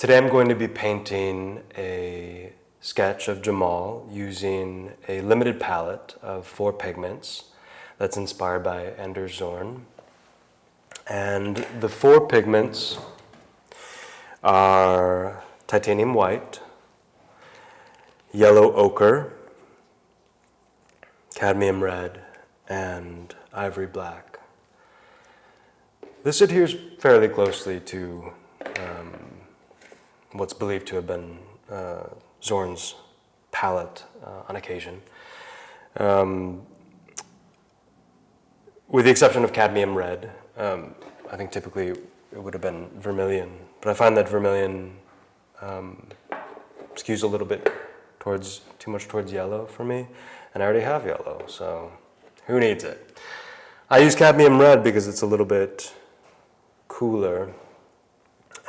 Today I'm going to be painting a sketch of Jamal using a limited palette of 4 pigments that's inspired by Anders Zorn. And the 4 pigments are titanium white, yellow ochre, cadmium red, and ivory black. This adheres fairly closely to what's believed to have been Zorn's palette on occasion. With the exception of cadmium red, I think typically it would have been vermilion, but I find that vermilion skews a little bit too much towards yellow for me, and I already have yellow, so who needs it? I use cadmium red because it's a little bit cooler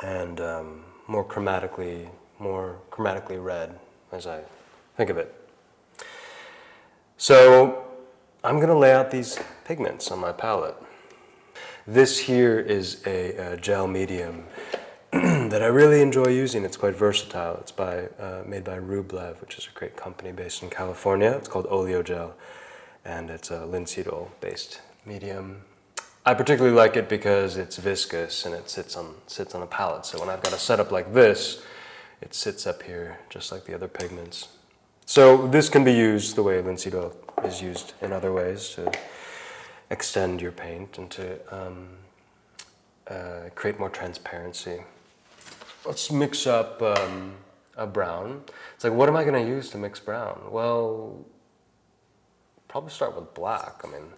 and more chromatically red, as I think of it. So I'm going to lay out these pigments on my palette. This here is a gel medium that I really enjoy using. It's quite versatile. It's made by Rublev, which is a great company based in California. It's called Oleogel, and it's a linseed-oil-based medium. I particularly like it because it's viscous and it sits on a palette. So when I've got a setup like this, it sits up here just like the other pigments. So this can be used the way linseed oil is used in other ways to extend your paint and to create more transparency. Let's mix up a brown. It's like, what am I going to use to mix brown? Well, probably start with black. I mean,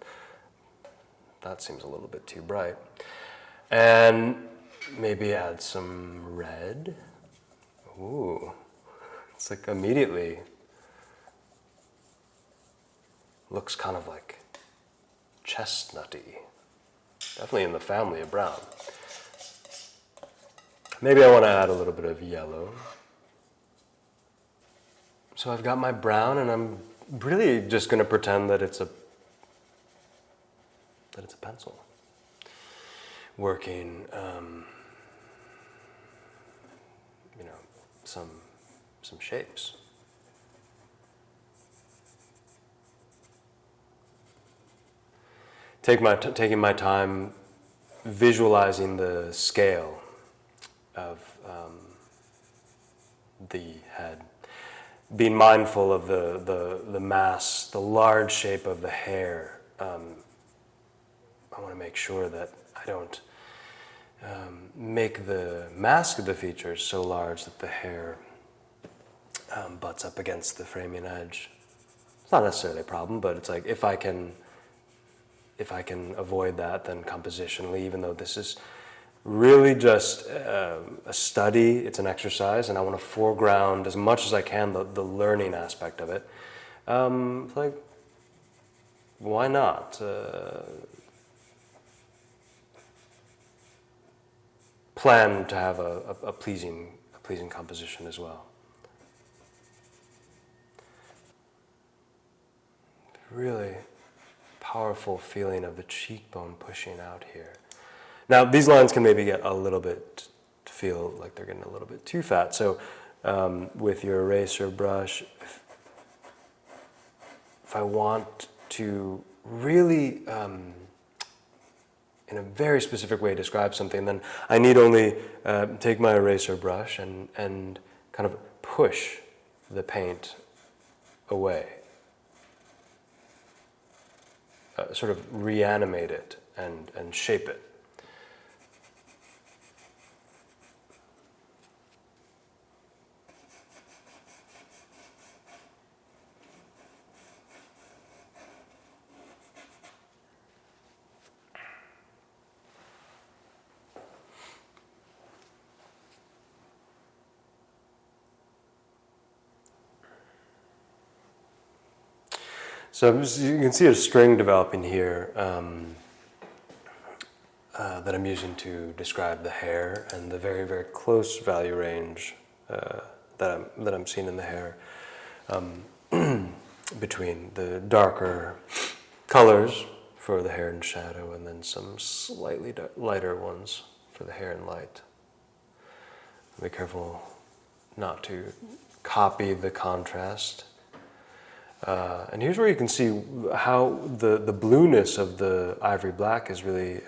that seems a little bit too bright. And maybe add some red. Ooh, it's like immediately looks kind of like chestnutty. Definitely in the family of brown. Maybe I want to add a little bit of yellow. So I've got my brown, and I'm really just going to pretend that it's a pencil. Working, some shapes. Taking my time visualizing the scale of the head, being mindful of the mass, the large shape of the hair. I want to make sure that I don't make the mask of the features so large that the hair butts up against the framing edge. It's not necessarily a problem, but it's like if I can avoid that, then compositionally, even though this is really just a study, it's an exercise, and I want to foreground as much as I can the learning aspect of it. Like, why not? Plan to have a pleasing composition as well. Really powerful feeling of the cheekbone pushing out here. Now these lines can maybe get a little bit, feel like they're getting a little bit too fat. So with your eraser brush, if I want to really in a very specific way describe something, then I need only take my eraser brush and kind of push the paint away. Sort of reanimate it and shape it. So you can see a string developing here that I'm using to describe the hair and the very, very close value range that I'm seeing in the hair between the darker colors for the hair in shadow and then some slightly lighter ones for the hair in light. Be careful not to copy the contrast. And here's where you can see how the blueness of the ivory black is really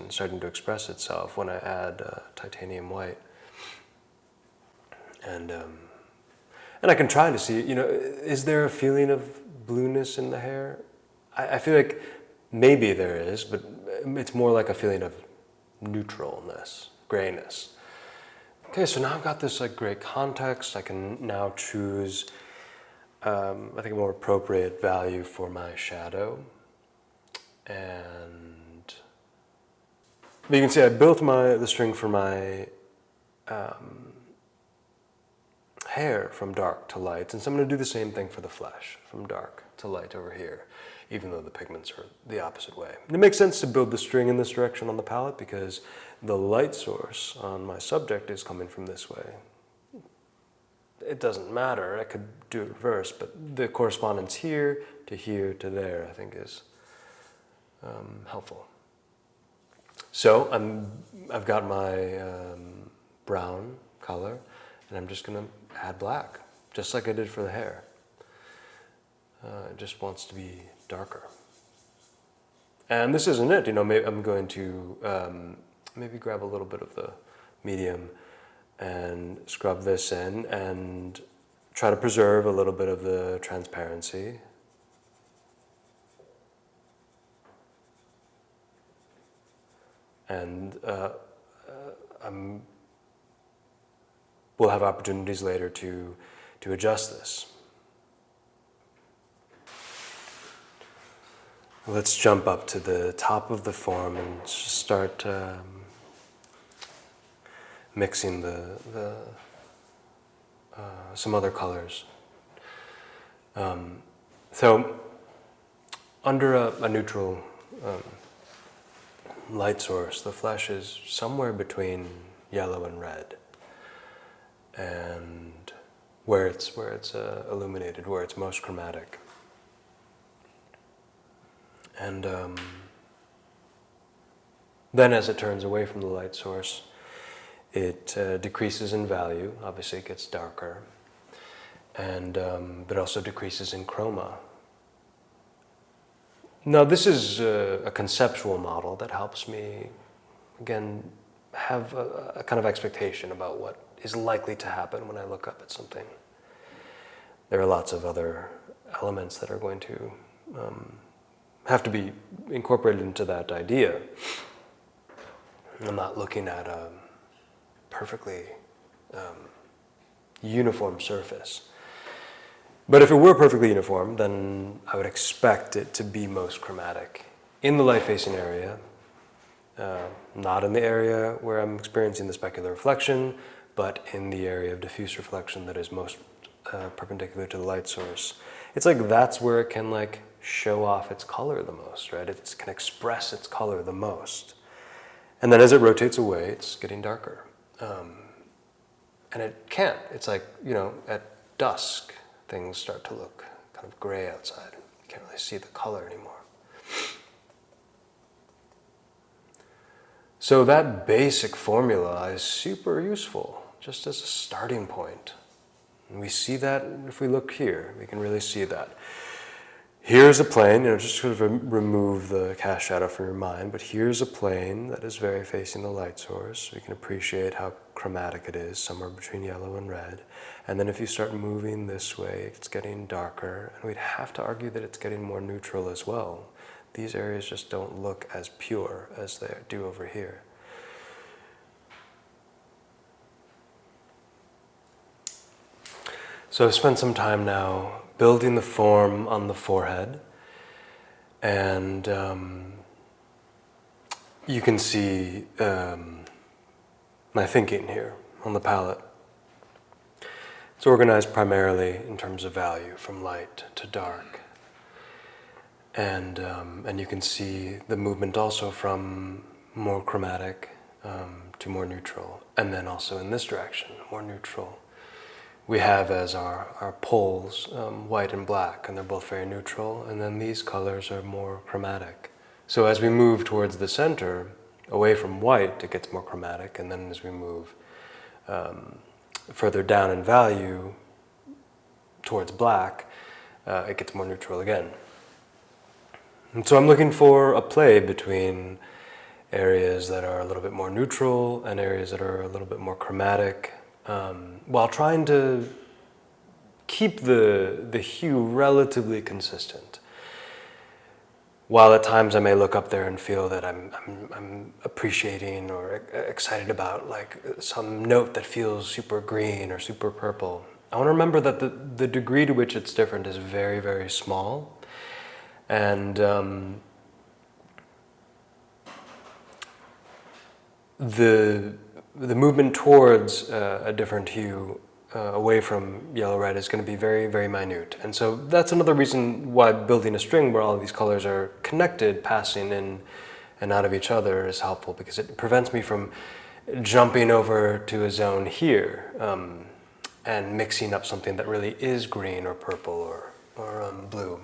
starting to express itself when I add titanium white. And I can try to see, is there a feeling of blueness in the hair? I feel like maybe there is, but it's more like a feeling of neutralness, grayness. Okay, so now I've got this gray context. I can now choose, I think, a more appropriate value for my shadow. And you can see I built the string for my hair from dark to light, and so I'm going to do the same thing for the flesh, from dark to light over here, even though the pigments are the opposite way. And it makes sense to build the string in this direction on the palette because the light source on my subject is coming from this way. It doesn't matter, I could do it reverse, but the correspondence here to there, I think is helpful. So I've got my brown color, and I'm just going to add black, just like I did for the hair. It just wants to be darker. And this isn't it, maybe I'm going to maybe grab a little bit of the medium and scrub this in and try to preserve a little bit of the transparency. And we'll have opportunities later to adjust this. Let's jump up to the top of the form and just start mixing some other colors. So under a neutral light source, the flesh is somewhere between yellow and red, and where it's illuminated, where it's most chromatic. And then as it turns away from the light source, it decreases in value. Obviously it gets darker, and but also decreases in chroma. Now this is a conceptual model that helps me, again, have a kind of expectation about what is likely to happen when I look up at something. There are lots of other elements that are going to have to be incorporated into that idea. I'm not looking at a perfectly uniform surface. But if it were perfectly uniform, then I would expect it to be most chromatic in the light-facing area, not in the area where I'm experiencing the specular reflection, but in the area of diffuse reflection that is most perpendicular to the light source. It's like that's where it can show off its color the most, right? It can express its color the most. And then as it rotates away, it's getting darker. And it can't. It's like, at dusk, things start to look kind of gray outside. You can't really see the color anymore. So that basic formula is super useful, just as a starting point. And we see that if we look here, we can really see that. Here's a plane, just sort of remove the cast shadow from your mind, but here's a plane that is very facing the light source. We can appreciate how chromatic it is, somewhere between yellow and red. And then if you start moving this way, it's getting darker, and we'd have to argue that it's getting more neutral as well. These areas just don't look as pure as they do over here. So I've spent some time now building the form on the forehead, and you can see my thinking here on the palette. It's organized primarily in terms of value, from light to dark, and you can see the movement also from more chromatic to more neutral, and then also in this direction, more neutral. We have as our poles white and black, and they're both very neutral, and then these colors are more chromatic. So as we move towards the center, away from white, it gets more chromatic, and then as we move further down in value towards black, it gets more neutral again. And so I'm looking for a play between areas that are a little bit more neutral and areas that are a little bit more chromatic, while trying to keep the hue relatively consistent. While at times I may look up there and feel that I'm appreciating or excited about like some note that feels super green or super purple, I want to remember that the degree to which it's different is very, very small. And the movement towards a different hue away from yellow-red is going to be very, very minute. And so that's another reason why building a string where all of these colors are connected, passing in and out of each other is helpful, because it prevents me from jumping over to a zone here and mixing up something that really is green or purple or blue.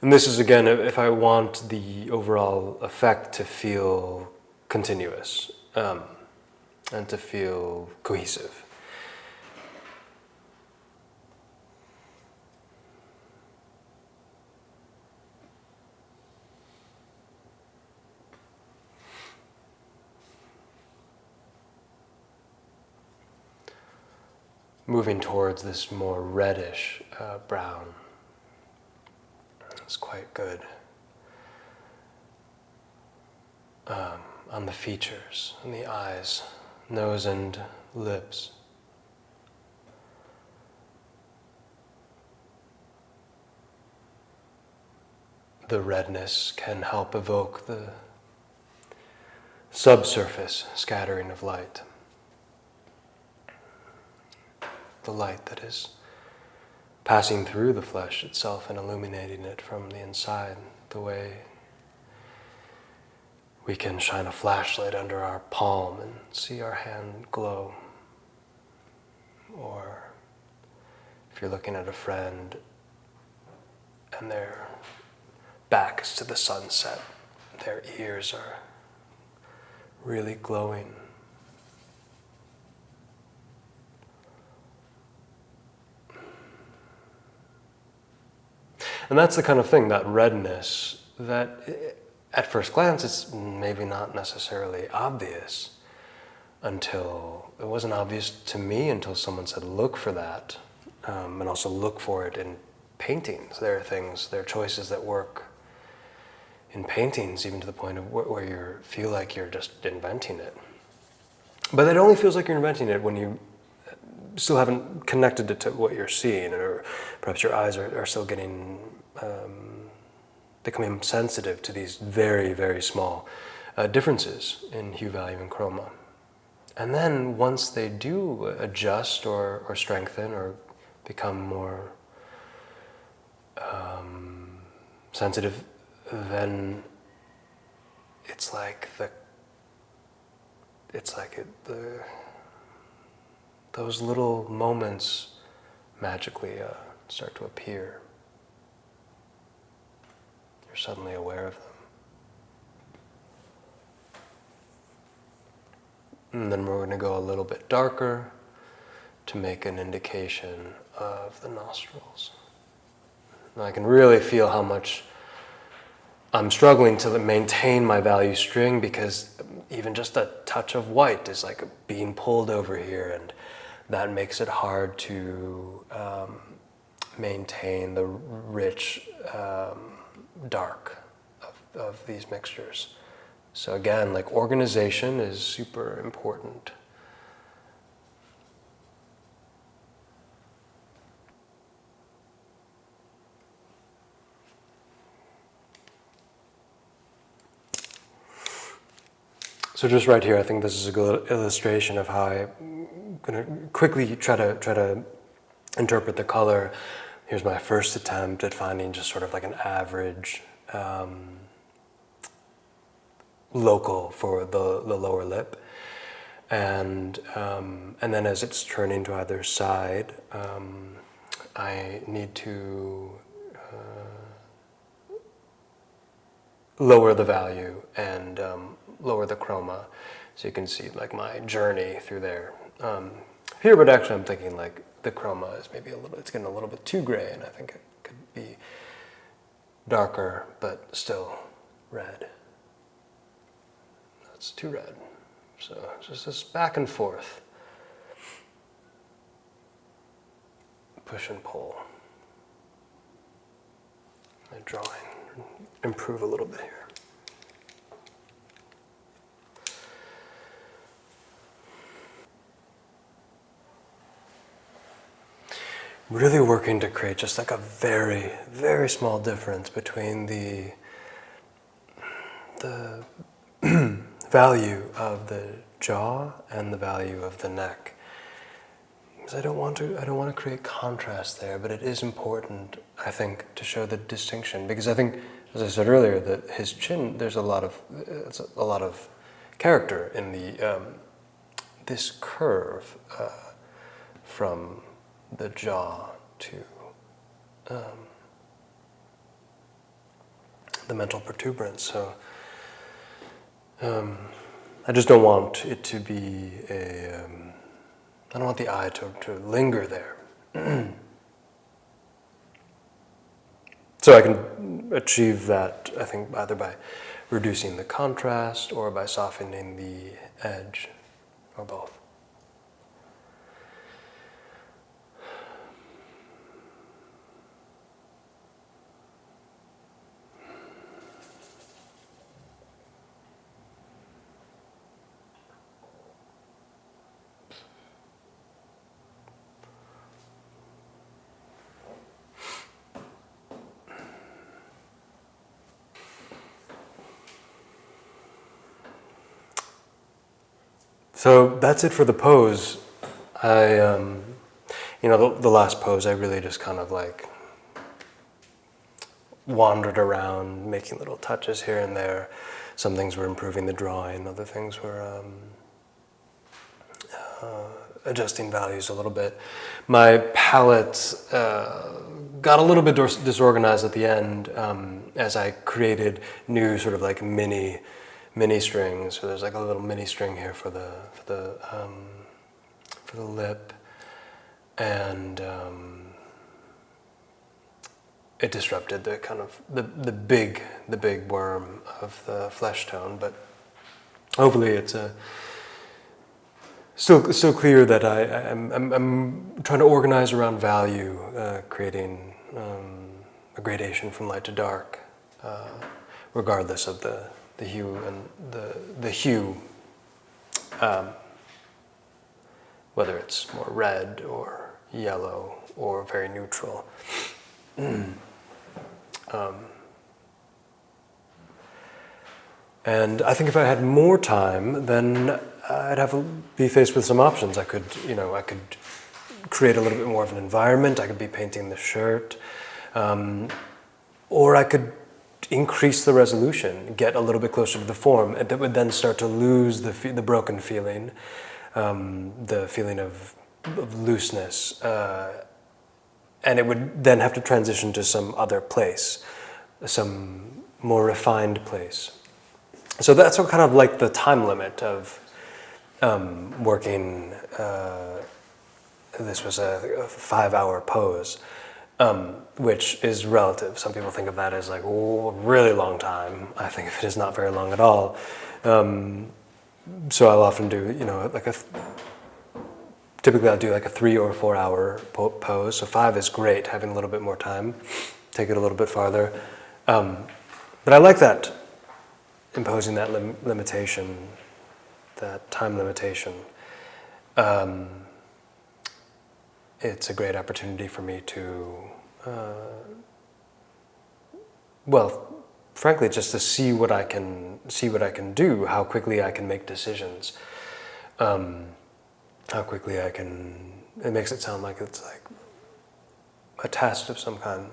And this is, again, if I want the overall effect to feel continuous and to feel cohesive. Moving towards this more reddish brown. It's quite good. On the features, on the eyes, nose and lips. The redness can help evoke the subsurface scattering of light. The light that is passing through the flesh itself and illuminating it from the inside, the way we can shine a flashlight under our palm and see our hand glow. Or if you're looking at a friend and their back is to the sunset, their ears are really glowing. And that's the kind of thing, that redness, that at first glance it's maybe not necessarily obvious until, it wasn't obvious to me until someone said look for that, and also look for it in paintings. There are things, there are choices that work in paintings even to the point of where you feel like you're just inventing it. But it only feels like you're inventing it when you still haven't connected it to what you're seeing, or perhaps your eyes are still getting becoming sensitive to these very, very small differences in hue, value, and chroma. And then once they do adjust or strengthen or become more sensitive, then it's like those little moments magically start to appear. You're suddenly aware of them. And then we're going to go a little bit darker to make an indication of the nostrils. And I can really feel how much I'm struggling to maintain my value string, because even just a touch of white is like being pulled over here, and that makes it hard to maintain the rich dark of these mixtures. So again, like, organization is super important. So just right here, I think this is a good illustration of how I'm going to quickly try to interpret the color. Here's my first attempt at finding just sort of like an average local for the lower lip, and then as it's turning to either side, I need to lower the value and lower the chroma So you can see like my journey through there. Here, but actually I'm thinking like the chroma is maybe it's getting a little bit too gray, and I think it could be darker, but still red. That's too red. So just this back and forth. Push and pull. My drawing, improve a little bit here. Really working to create just like a very, very small difference between the value of the jaw and the value of the neck. Because I don't want to create contrast there, but it is important, I think, to show the distinction. Because I think, as I said earlier, that his chin, there's a lot of character in the this curve from the jaw to the mental protuberance. So I just don't want it to be I don't want the eye to linger there. So I can achieve that, I think, either by reducing the contrast or by softening the edge, or both. So that's it for the pose. The last pose, I really just kind of like wandered around, making little touches here and there. Some things were improving the drawing, other things were adjusting values a little bit. My palette got a little bit disorganized at the end as I created new sort of like mini strings. So there's like a little mini string here for the lip, and it disrupted the kind of the big worm of the flesh tone. But hopefully it's still clear that I'm trying to organize around value, creating a gradation from light to dark, regardless of the hue and the hue, whether it's more red or yellow or very neutral. And I think if I had more time, then I'd be faced with some options. I could create a little bit more of an environment. I could be painting the shirt, or I could increase the resolution, get a little bit closer to the form, and that would then start to lose the broken feeling, the feeling of looseness, and it would then have to transition to some other place, some more refined place. So that's what kind of like the time limit of working. This was a 5-hour pose. Which is relative. Some people think of that as like, oh, a really long time. I think of it as not very long at all. So I'll often do, typically I'll do like a 3 or 4 hour pose. So 5 is great, having a little bit more time, take it a little bit farther. But I like that, imposing that limitation, that time limitation. It's a great opportunity for me to, frankly, just to see what I can do, how quickly I can make decisions, how quickly I can. It makes it sound like it's like a test of some kind,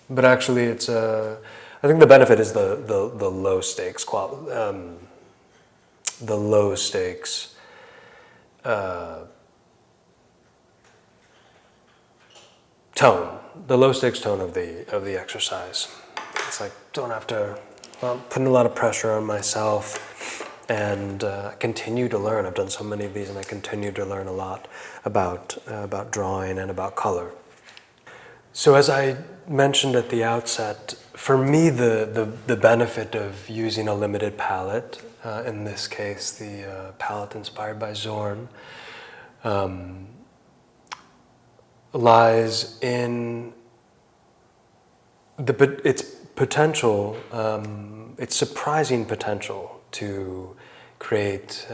but actually, it's I think the benefit is the low stakes the low stakes. Tone, the low stakes tone of the exercise. It's like, don't have to, putting a lot of pressure on myself. and continue to learn. I've done so many of these, and I continue to learn a lot about drawing and about color. So as I mentioned at the outset, for me the benefit of using a limited palette, in this case the palette inspired by Zorn, lies in its potential, its surprising potential to create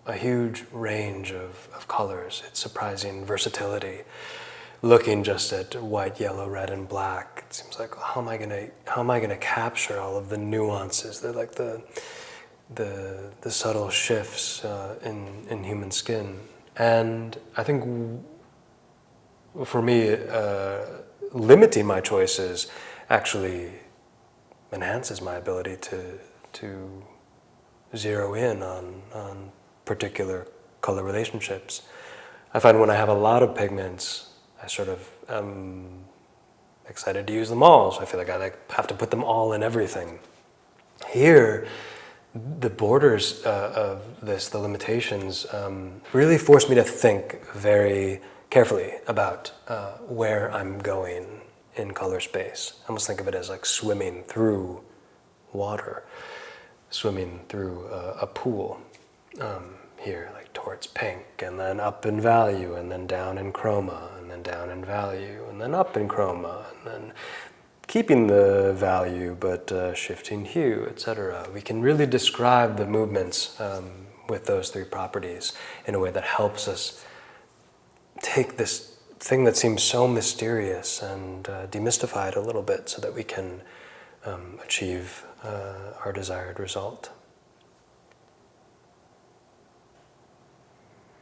a huge range of colors, its surprising versatility. Looking just at white, yellow, red, and black, it seems like how am I gonna capture all of the nuances? They're like the subtle shifts in human skin, and I think for me, limiting my choices actually enhances my ability to zero in on particular color relationships. I find when I have a lot of pigments, I sort of am excited to use them all, so I feel like I have to put them all in everything. Here, the borders of this, the limitations, really force me to think very carefully about where I'm going in color space. I almost think of it as like swimming through water, swimming through a pool here, like towards pink, and then up in value, and then down in chroma, and then down in value, and then up in chroma, and then keeping the value but shifting hue, etc. We can really describe the movements with those three properties in a way that helps us take this thing that seems so mysterious and demystify it a little bit so that we can achieve our desired result.